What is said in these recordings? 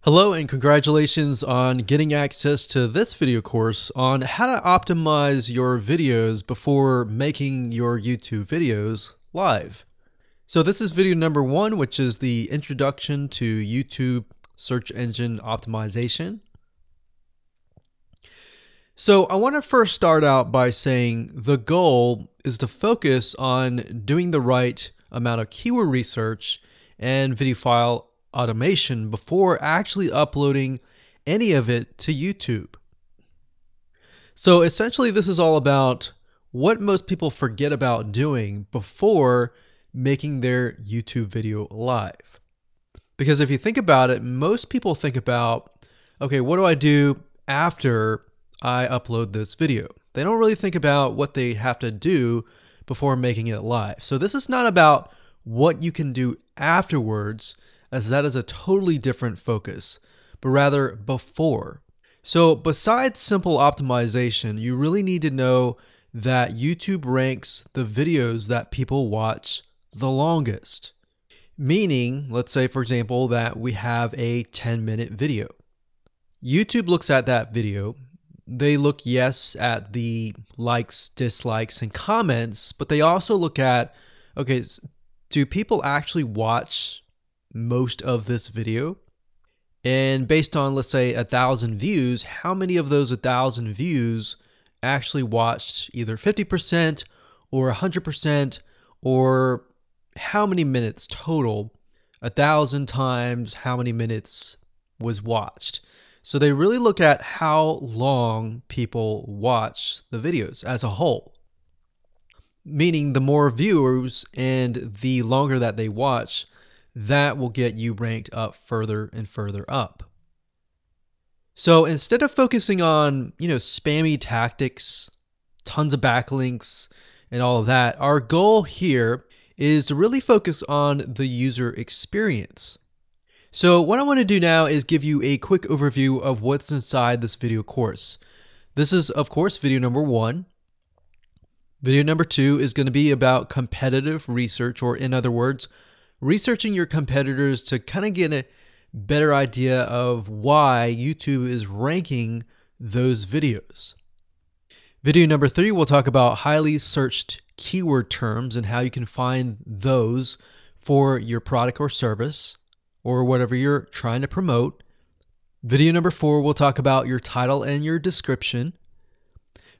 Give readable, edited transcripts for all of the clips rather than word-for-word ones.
Hello and congratulations on getting access to this video course on how to optimize your videos before making your YouTube videos live. So this is video number 1, which is the introduction to YouTube search engine optimization. So I want to first start out by saying the goal is to focus on doing the right amount of keyword research and video file automation before actually uploading any of it to YouTube. So essentially this is all about what most people forget about doing before making their YouTube video live. Because if you think about it, most people think about, okay, what do I do after I upload this video? They don't really think about what they have to do before making it live. So this is not about what you can do afterwards, as that is a totally different focus, but rather before. So besides simple optimization, you really need to know that YouTube ranks the videos that people watch the longest. Meaning, let's say for example that we have a 10-minute video. YouTube looks at that video. They look, yes, at the likes, dislikes, and comments, but they also look at, okay, do people actually watch most of this video? And based on, let's say, 1,000 views, how many of those 1,000 views actually watched either 50% or 100%, or how many minutes total? 1,000 times how many minutes was watched. So they really look at how long people watch the videos as a whole. Meaning the more viewers and the longer that they watch, that will get you ranked up further and further up. So instead of focusing on, spammy tactics, tons of backlinks, and all of that, our goal here is to really focus on the user experience. So what I want to do now is give you a quick overview of what's inside this video course. This is, of course, video number 1. Video number 2 is going to be about competitive research, or in other words, researching your competitors to kind of get a better idea of why YouTube is ranking those videos. Video number 3, we'll talk about highly searched keyword terms and how you can find those for your product or service or whatever you're trying to promote. Video number 4, we'll talk about your title and your description.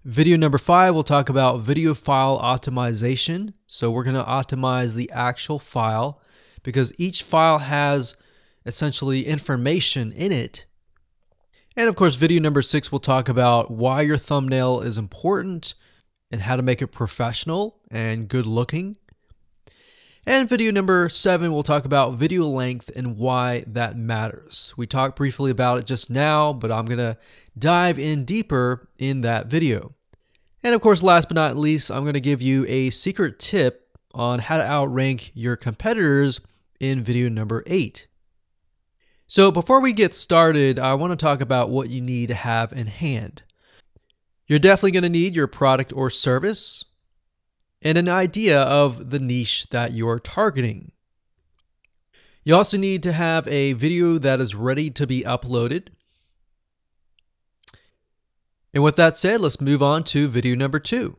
Video number 5, we'll talk about video file optimization. So we're going to optimize the actual file, because each file has essentially information in it. And of course, video number 6 will talk about why your thumbnail is important and how to make it professional and good looking. And video number 7 will talk about video length and why that matters. We talked briefly about it just now, but I'm going to dive in deeper in that video. And of course, last but not least, I'm going to give you a secret tip on how to outrank your competitors in video number 8. So before we get started, I want to talk about what you need to have in hand. You're definitely going to need your product or service and an idea of the niche that you're targeting. You also need to have a video that is ready to be uploaded. And with that said, let's move on to video number 2.